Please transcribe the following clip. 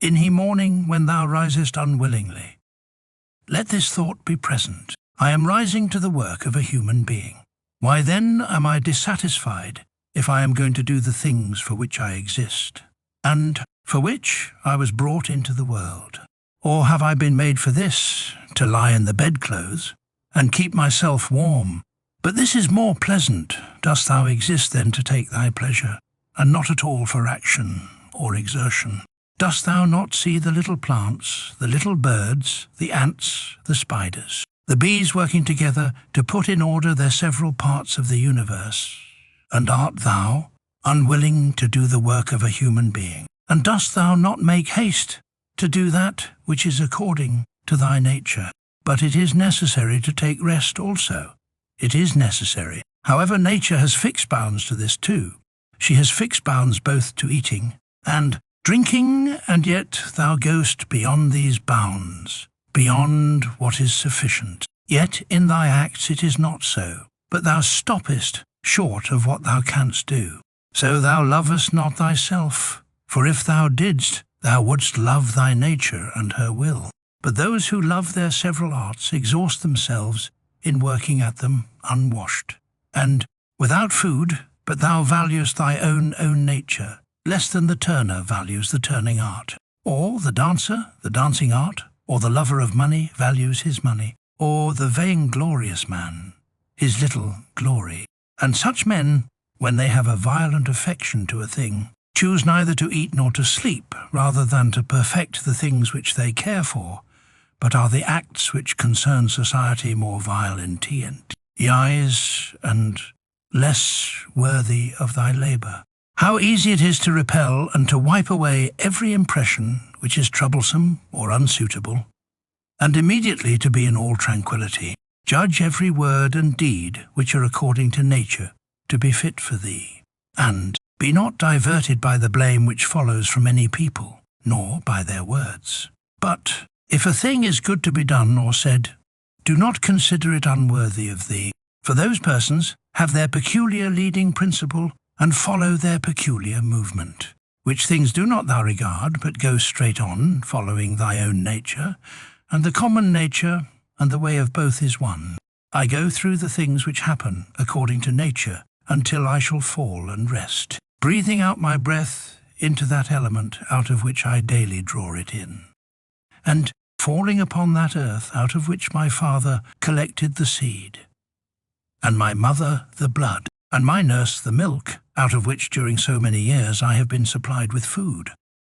In he morning when thou risest unwillingly. Let this thought be present. I am rising to the work of a human being. Why then am I dissatisfied if I am going to do the things for which I exist, and for which I was brought into the world? Or have I been made for this, to lie in the bedclothes, and keep myself warm? But this is more pleasant. Dost thou exist then to take thy pleasure, and not at all for action or exertion? Dost thou not see the little plants, the little birds, the ants, the spiders, the bees working together to put in order their several parts of the universe? And art thou unwilling to do the work of a human being? And dost thou not make haste to do that which is according to thy nature? But it is necessary to take rest also. It is necessary. However, nature has fixed bounds to this too. She has fixed bounds both to eating and drinking, and yet thou goest beyond these bounds, beyond what is sufficient. Yet in thy acts it is not so, but thou stoppest short of what thou canst do. So thou lovest not thyself, for if thou didst, thou wouldst love thy nature and her will. But those who love their several arts exhaust themselves in working at them unwashed, and without food, but thou valuest thy own nature, less than the turner values the turning art, or the dancer, the dancing art, or the lover of money values his money, or the vainglorious man, his little glory. And such men, when they have a violent affection to a thing, choose neither to eat nor to sleep, rather than to perfect the things which they care for, but are the acts which concern society more vile indeed, and less worthy of thy labour. How easy it is to repel and to wipe away every impression which is troublesome or unsuitable, and immediately to be in all tranquillity. Judge every word and deed which are according to nature to be fit for thee, and be not diverted by the blame which follows from any people, nor by their words. But if a thing is good to be done or said, do not consider it unworthy of thee, for those persons have their peculiar leading principle and follow their peculiar movement, which things do not thou regard, but go straight on, following thy own nature, and the common nature, and the way of both is one. I go through the things which happen according to nature, until I shall fall and rest, breathing out my breath into that element out of which I daily draw it in, and falling upon that earth out of which my father collected the seed, and my mother the blood, and my nurse the milk, out of which during so many years I have been supplied with food.